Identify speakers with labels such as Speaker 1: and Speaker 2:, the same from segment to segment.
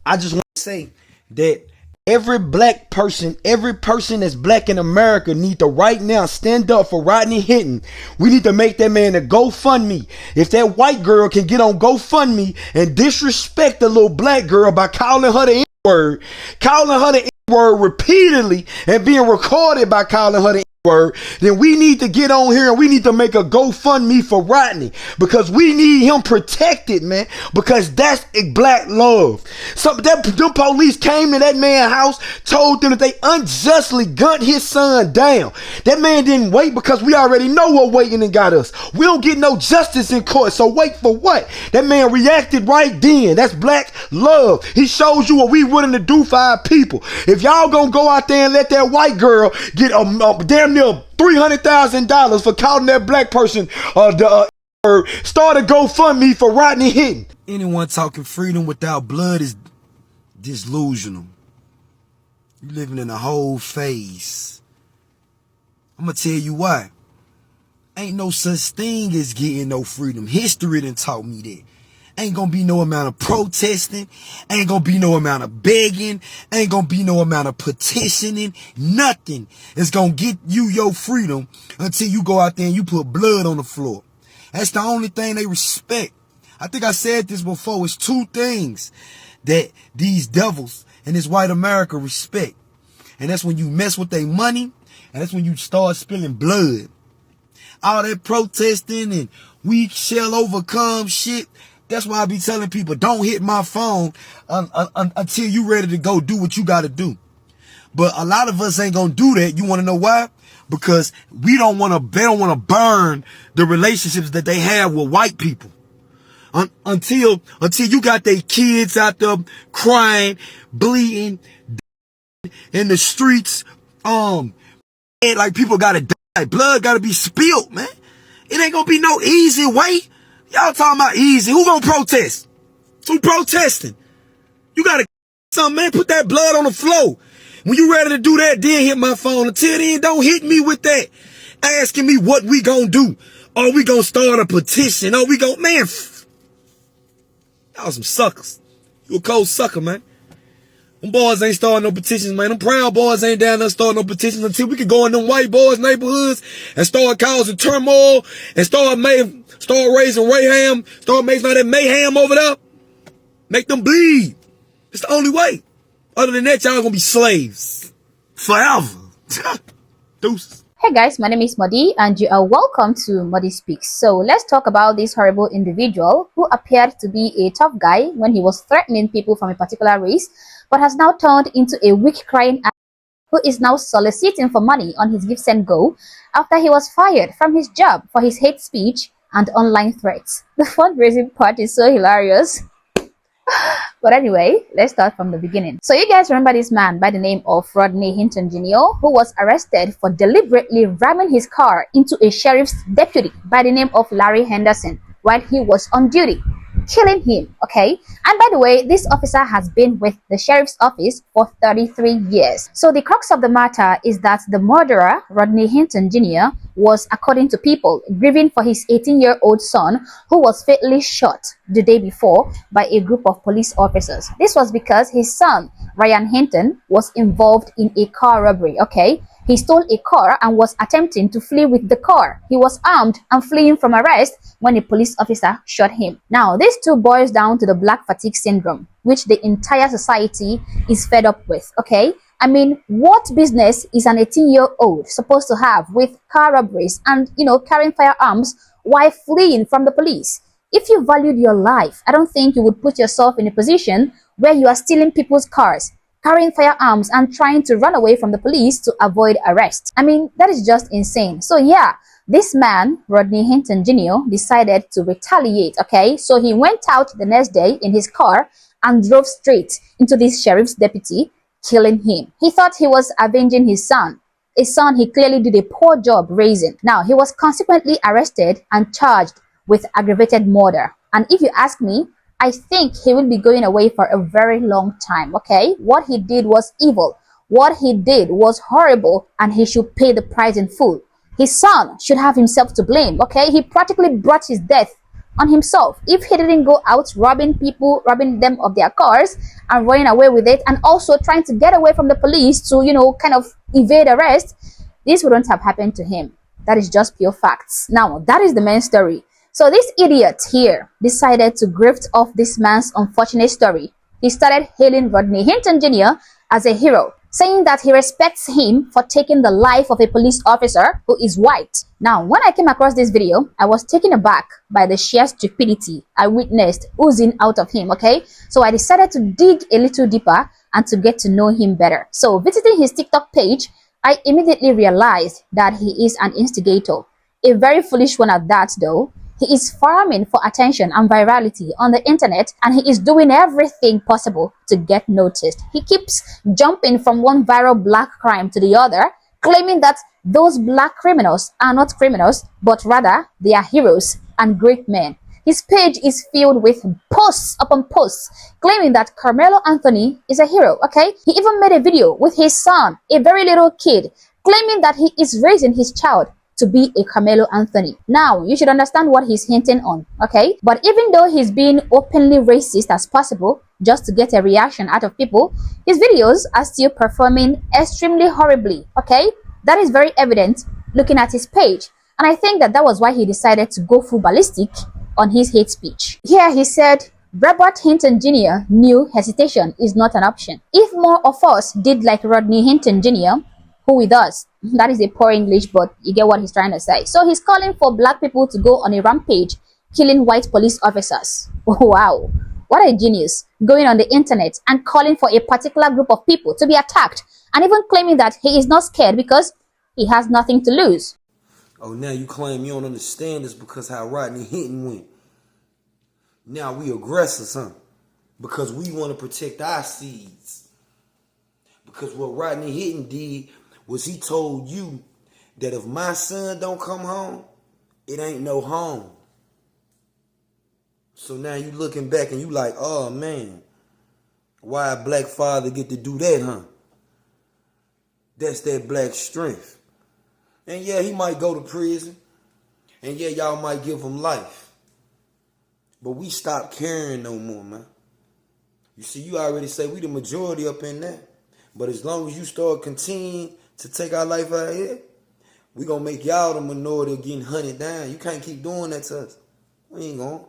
Speaker 1: I just want to say that every person that's black in America need to right now stand up for Rodney Hinton. We need to make that man a GoFundMe. If that white girl can get on GoFundMe and disrespect the little black girl by calling her the N-word, repeatedly and being recorded by calling her the N-word, then we need to get on here and we need to make a GoFundMe for Rodney, because we need him protected, man, because that's a black love. The police came to that man's house, told them that they unjustly gunned his son down. That man didn't wait, because we already know what waiting and got us. We don't get no justice in court, so wait for what? That man reacted right then. That's black love. He shows you what we willing to do for our people. If y'all gonna go out there and let that white girl get a damn near $300,000 for calling that black person start a GoFundMe for Rodney Hinton.
Speaker 2: Anyone talking freedom without blood is delusional. You living in a whole phase. I'm gonna tell you why. Ain't no such thing as getting no freedom. History done taught me that. Ain't gonna be no amount of protesting. Ain't gonna be no amount of begging. Ain't gonna be no amount of petitioning. Nothing is gonna get you your freedom until you go out there and you put blood on the floor. That's the only thing they respect. I think I said this before. It's two things that these devils in this white America respect. And that's when you mess with their money, and that's when you start spilling blood. All that protesting and we shall overcome shit. That's why I be telling people, don't hit my phone until you ready to go do what you got to do. But a lot of us ain't going to do that. You want to know why? Because they don't want to burn the relationships that they have with white people. Until you got their kids out there crying, bleeding in the streets, like people got to die. Blood got to be spilled, man. It ain't going to be no easy way. Y'all talking about easy. Who gonna protest? Who protesting? You gotta something, man. Put that blood on the floor. When you ready to do that, then hit my phone. Until then, don't hit me with that. Asking me what we gonna do. Or we gonna start a petition. Or we gonna, man. Y'all some suckers. You a cold sucker, man. Them boys ain't starting no petitions, man. Them Proud Boys ain't down there starting no petitions until we can go in them white boys' neighborhoods and start causing turmoil and start raising mayhem, start making all that mayhem over there. Make them bleed. It's the only way. Other than that, y'all gonna be slaves. Forever. Deuces.
Speaker 3: Hey guys, my name is Modi and you are welcome to Modi Speaks. So let's talk about this horrible individual who appeared to be a tough guy when he was threatening people from a particular race, but has now turned into a weak crying who is now soliciting for money on his Give Send Go after he was fired from his job for his hate speech and online threats. The fundraising part is so hilarious. But anyway, let's start from the beginning. So you guys remember this man by the name of Rodney Hinton Jr., who was arrested for deliberately ramming his car into a sheriff's deputy by the name of Larry Henderson while he was on duty, killing him, okay? And by the way, this officer has been with the sheriff's office for 33 years. So the crux of the matter is that the murderer, Rodney Hinton Jr., was, according to people, grieving for his 18-year-old son who was fatally shot the day before by a group of police officers. This was because his son, Ryan Hinton, was involved in a car robbery, okay? He stole a car and was attempting to flee with the car. He was armed and fleeing from arrest when a police officer shot him. Now, this too boils down to the black fatigue syndrome, which the entire society is fed up with, okay? I mean, what business is an 18-year-old supposed to have with car robberies and, carrying firearms while fleeing from the police? If you valued your life, I don't think you would put yourself in a position where you are stealing people's cars, carrying firearms and trying to run away from the police to avoid arrest. I mean, that is just insane. So yeah, this man, Rodney Hinton Jr., decided to retaliate, okay? So he went out the next day in his car and drove straight into this sheriff's deputy, killing him. He thought he was avenging his son, a son he clearly did a poor job raising. Now, he was consequently arrested and charged with aggravated murder. And if you ask me, I think he will be going away for a very long time, okay? What he did was evil. What he did was horrible, and he should pay the price in full. His son should have himself to blame, okay? He practically brought his death on himself if he didn't go out robbing people, robbing them of their cars and running away with it, and also trying to get away from the police to, kind of evade arrest. This wouldn't have happened to him. That is just pure facts. Now, that is the main story. So this idiot here decided to grift off this man's unfortunate story. He started hailing Rodney Hinton Jr. as a hero, saying that he respects him for taking the life of a police officer who is white. Now, when I came across this video, I was taken aback by the sheer stupidity I witnessed oozing out of him, okay? So I decided to dig a little deeper and to get to know him better. So visiting his TikTok page, I immediately realized that he is an instigator. A very foolish one at that though. He is farming for attention and virality on the internet, and he is doing everything possible to get noticed. He keeps jumping from one viral black crime to the other, claiming that those black criminals are not criminals, but rather they are heroes and great men. His page is filled with posts upon posts claiming that Carmelo Anthony is a hero, okay? He even made a video with his son, a very little kid, claiming that he is raising his child to be a Carmelo Anthony. Now, you should understand what he's hinting on, okay? But even though he's being openly racist as possible, just to get a reaction out of people, his videos are still performing extremely horribly, okay? That is very evident looking at his page. And I think that was why he decided to go full ballistic on his hate speech. Here he said, Robert Hinton Jr. knew hesitation is not an option. If more of us did like Rodney Hinton Jr., who with us? That is a poor English, but you get what he's trying to say. So he's calling for black people to go on a rampage, killing white police officers. Wow, what a genius. Going on the internet and calling for a particular group of people to be attacked, and even claiming that he is not scared because he has nothing to lose.
Speaker 2: Oh, now you claim you don't understand this because how Rodney Hinton went. Now we aggressors, huh? Because we want to protect our seeds. Because what Rodney Hinton did was he told you that if my son don't come home, it ain't no home. So now you looking back and you like, oh man, why a black father get to do that, huh? That's that black strength. And yeah, he might go to prison. And yeah, y'all might give him life. But we stop caring no more, man. You see, you already say we the majority up in there. But as long as you start continuing to take our life out here, we gonna make y'all the minority of getting hunted down. You can't keep doing that to us. We ain't going.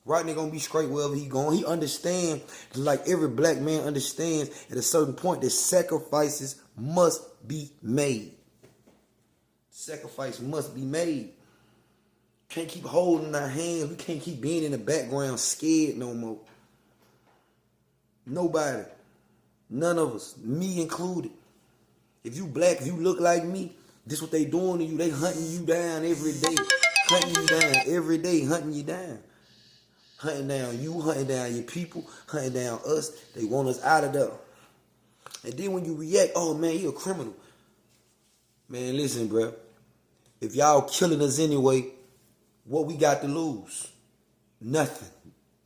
Speaker 2: Rodney gonna be straight wherever he going. He understand, like every black man understands at a certain point that sacrifices must be made. Sacrifice must be made. Can't keep holding our hands. We can't keep being in the background scared no more. Nobody. None of us. Me included. If you black, if you look like me, this what they doing to you. They hunting you down every day. Hunting you down every day. Hunting you down. Hunting down you, hunting down your people, hunting down us. They want us out of there. And then when you react, oh man, you a criminal. Man, listen, bro. If y'all killing us anyway, what we got to lose? Nothing.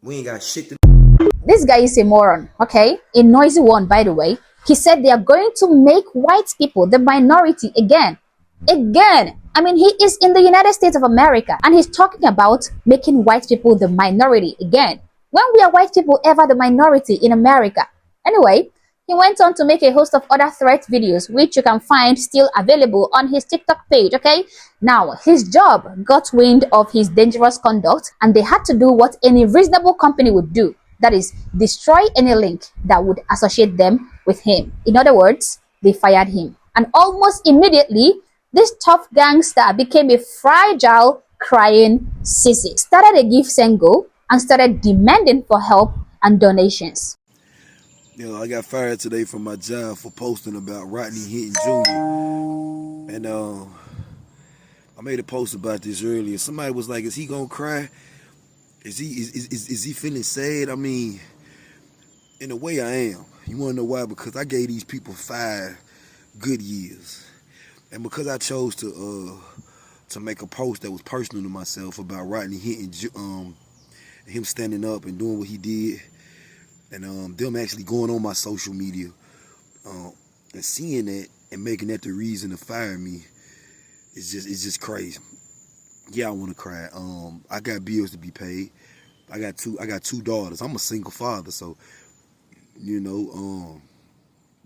Speaker 2: We ain't got shit to.
Speaker 3: This guy is a moron, okay? A noisy one, by the way. He said they are going to make white people the minority again. Again! I mean, he is in the United States of America and he's talking about making white people the minority again. When we are white people ever the minority in America? Anyway, he went on to make a host of other threat videos, which you can find still available on his TikTok page, okay? Now, his job got wind of his dangerous conduct and they had to do what any reasonable company would do. That is, destroy any link that would associate them with him. In other words, they fired him. And almost immediately, this tough gangster became a fragile, crying sissy. Started a give and go and started demanding for help and donations.
Speaker 2: You know, I got fired today from my job for posting about Rodney Hinton Jr. And I made a post about this earlier. Somebody was like, is he gonna cry? Is he feeling sad? I mean, in a way I am. You wanna know why? Because I gave these people 5 good years. And because I chose to make a post that was personal to myself about Rodney Hinton, him standing up and doing what he did, and them actually going on my social media and seeing that and making that the reason to fire me, it's just crazy. Yeah, I want to cry. I got bills to be paid. I got two daughters. I'm a single father, so you know,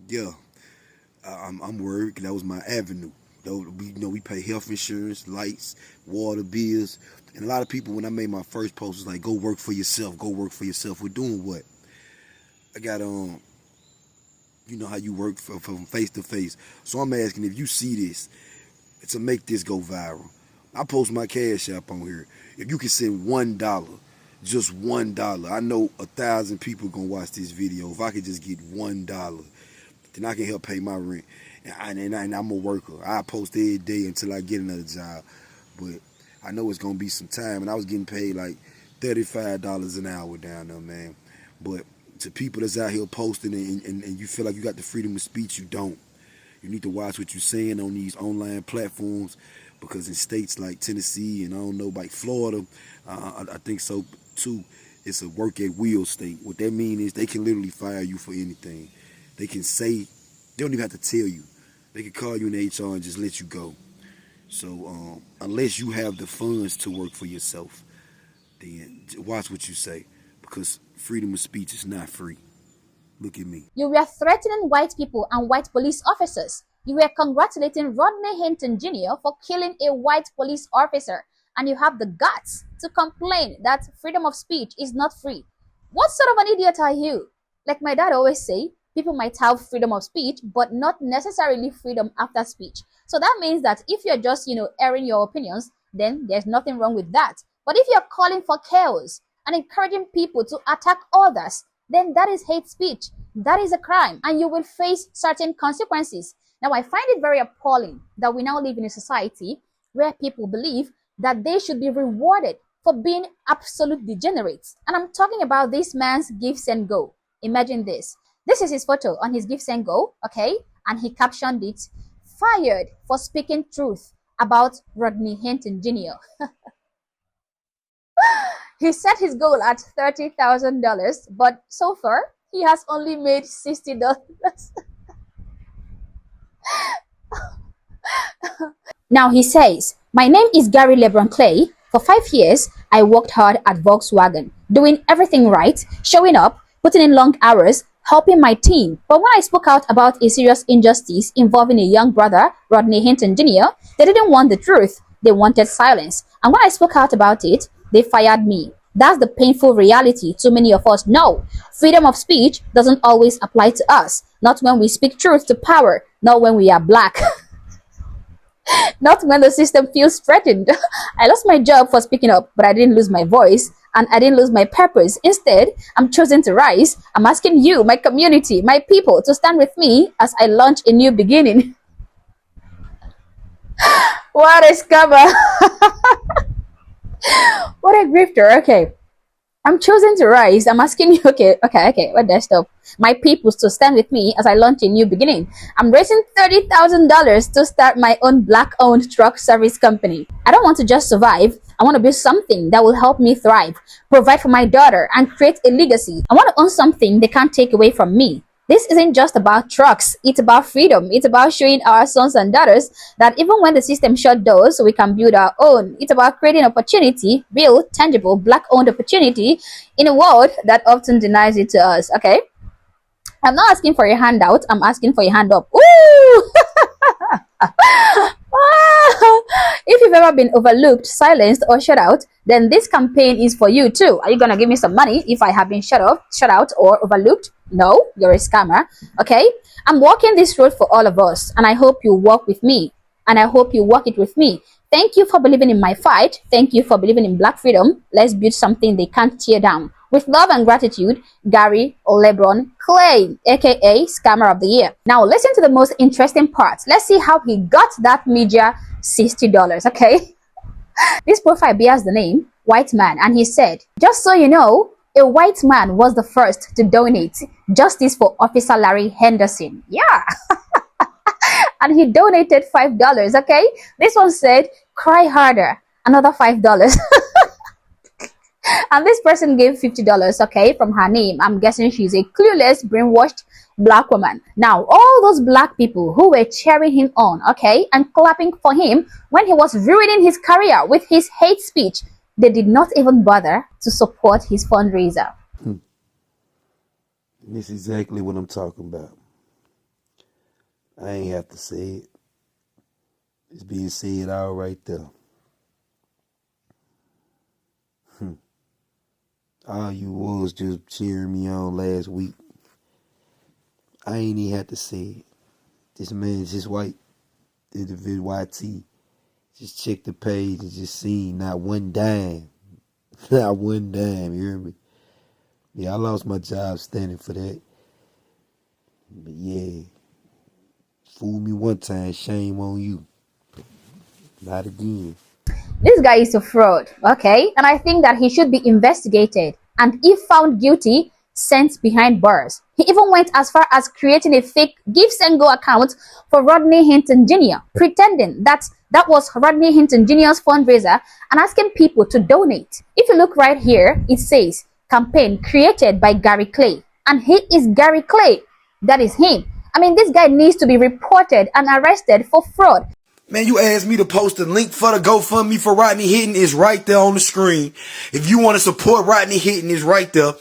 Speaker 2: yeah, I'm worried 'cause that was my avenue. Though we pay health insurance, lights, water bills, and a lot of people when I made my first post was like, "Go work for yourself. Go work for yourself." We're doing what? I got you know how you work from face to face. So I'm asking if you see this to make this go viral. I post my cash app on here. If you can send $1, just $1, I know 1,000 people gonna watch this video. If I could just get $1, then I can help pay my rent. And I'm a worker. I post every day until I get another job. But I know it's gonna be some time. And I was getting paid like $35 an hour down there, man. But to people that's out here posting and you feel like you got the freedom of speech, you don't. You need to watch what you're saying on these online platforms, because in states like Tennessee and I don't know, like Florida, I think so too, it's a work at will state. What that means is they can literally fire you for anything. They can say, they don't even have to tell you. They can call you in HR and just let you go. So unless you have the funds to work for yourself, then watch what you say, because freedom of speech is not free. Look at me.
Speaker 3: You were threatening white people and white police officers. You were congratulating Rodney Hinton Jr. for killing a white police officer. And you have the guts to complain that freedom of speech is not free. What sort of an idiot are you? Like my dad always say, people might have freedom of speech, but not necessarily freedom after speech. So that means that if you're just, airing your opinions, then there's nothing wrong with that. But if you're calling for chaos and encouraging people to attack others, then that is hate speech. That is a crime, and you will face certain consequences. Now, I find it very appalling that we now live in a society where people believe that they should be rewarded for being absolute degenerates. And I'm talking about this man's Give Send Go. Imagine this. This is his photo on his Give Send Go, okay? And he captioned it, "Fired for speaking truth about Rodney Hinton Jr." He set his goal at $30,000, but so far, he has only made $60. Now he says, "My name is Gary LeBron Clay. For 5 years, I worked hard at Volkswagen, doing everything right, showing up, putting in long hours, helping my team. But when I spoke out about a serious injustice involving a young brother, Rodney Hinton Jr., they didn't want the truth. They wanted silence. And when I spoke out about it, they fired me." That's the painful reality too many of us know. Freedom of speech doesn't always apply to us. Not when we speak truth to power. Not when we are black. Not when the system feels threatened. I lost my job for speaking up, but I didn't lose my voice. And I didn't lose my purpose. Instead, I'm choosing to rise. I'm asking you, my community, my people, to stand with me as I launch a new beginning. What a scammer. What a grifter. Okay. I'm choosing to rise. I'm asking you, okay, what did I stop? My people to stand with me as I launch a new beginning. I'm raising $30,000 to start my own black-owned truck service company. I don't want to just survive. I want to build something that will help me thrive, provide for my daughter, and create a legacy. I want to own something they can't take away from me. This isn't just about trucks. It's about freedom. It's about showing our sons and daughters that even when the system shut doors, we can build our own. It's about creating opportunity, real, tangible, black-owned opportunity in a world that often denies it to us, okay? I'm not asking for your handout. I'm asking for your hand up. Ooh! If you've ever been overlooked, silenced, or shut out, then this campaign is for you too. Are you gonna give me some money if I have been shut out, or overlooked? No, you're a scammer. Okay? I'm walking this road for all of us, and I hope you walk with me, and I hope you walk it with me. Thank you for believing in my fight. Thank you for believing in black freedom. Let's build something they can't tear down. With love and gratitude, Gary LeBron Clay, aka Scammer of the Year. Now listen to the most interesting part. Let's see how he got that media $60, okay? This profile bears the name White Man, and he said, "Just so you know, a white man was the first to donate justice for Officer Larry Henderson." Yeah. And he donated $5, okay? This one said, "Cry harder," another $5. And this person gave $50, okay, from her name. I'm guessing she's a clueless, brainwashed black woman. Now, all those black people who were cheering him on, okay, and clapping for him when he was ruining his career with his hate speech, they did not even bother to support his fundraiser.
Speaker 2: This is exactly what I'm talking about. I ain't have to say it. It's being said all right there. All you was just cheering me on last week. I ain't even have to say it. This man's just white. The YT. Just check the page and just seen not one dime. Not one dime, you hear me? Yeah, I lost my job standing for that. But yeah, fool me one time, shame on you. Not again.
Speaker 3: This guy is a fraud, okay? And I think that he should be investigated. And if found guilty, sent behind bars. He even went as far as creating a fake Give and Go account for Rodney Hinton Jr., pretending that was Rodney Hinton Jr.'s fundraiser and asking people to donate. If you look right here, it says, campaign created by Gary Clay. And he is Gary Clay. That is him. I mean, this guy needs to be reported and arrested for fraud.
Speaker 2: Man, you asked me to post a link for the GoFundMe for Rodney Hinton. Is right there on the screen. If you want to support Rodney Hinton, is right there.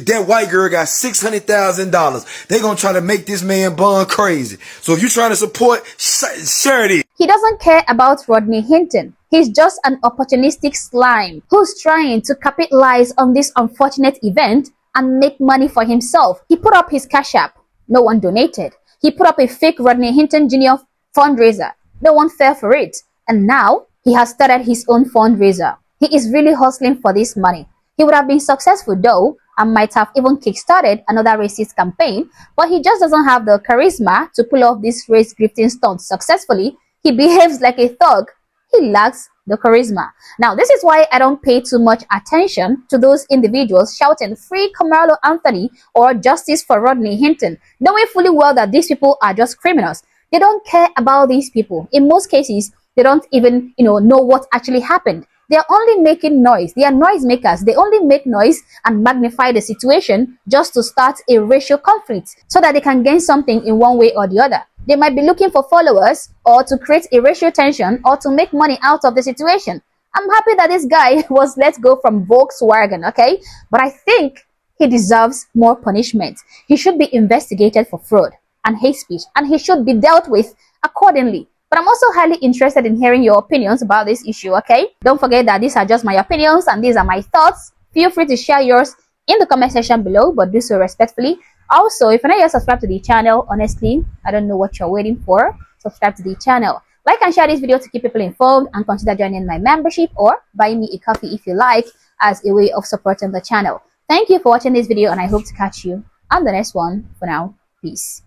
Speaker 2: That white girl got $600,000. They gonna try to make this man bond crazy. So if you're trying to support, share it.
Speaker 3: He doesn't care about Rodney Hinton. He's just an opportunistic slime who's trying to capitalize on this unfortunate event and make money for himself. He put up his Cash App. No one donated. He put up a fake Rodney Hinton Jr. fundraiser. No one fell for it. And now he has started his own fundraiser. He is really hustling for this money. He would have been successful though and might have even kickstarted another racist campaign, but he just doesn't have the charisma to pull off this race grifting stunt successfully. He behaves like a thug. He lacks the charisma. Now, this is why I don't pay too much attention to those individuals shouting free Carmelo Anthony or justice for Rodney Hinton, knowing fully well that these people are just criminals. They don't care about these people. In most cases, they don't even, know what actually happened. They are only making noise. They are noisemakers. They only make noise and magnify the situation just to start a racial conflict so that they can gain something in one way or the other. They might be looking for followers or to create a racial tension or to make money out of the situation. I'm happy that this guy was let go from Volkswagen, okay? But I think he deserves more punishment. He should be investigated for fraud and hate speech, and he should be dealt with accordingly. But I'm also highly interested in hearing your opinions about this issue, okay? Don't forget that these are just my opinions and these are my thoughts. Feel free to share yours in the comment section below, but do so respectfully. Also, if you're not yet subscribed to the channel, honestly, I don't know what you're waiting for. Subscribe to the channel. Like and share this video to keep people informed, and consider joining my membership or buy me a coffee if you like, as a way of supporting the channel. Thank you for watching this video, and I hope to catch you on the next one. For now, peace.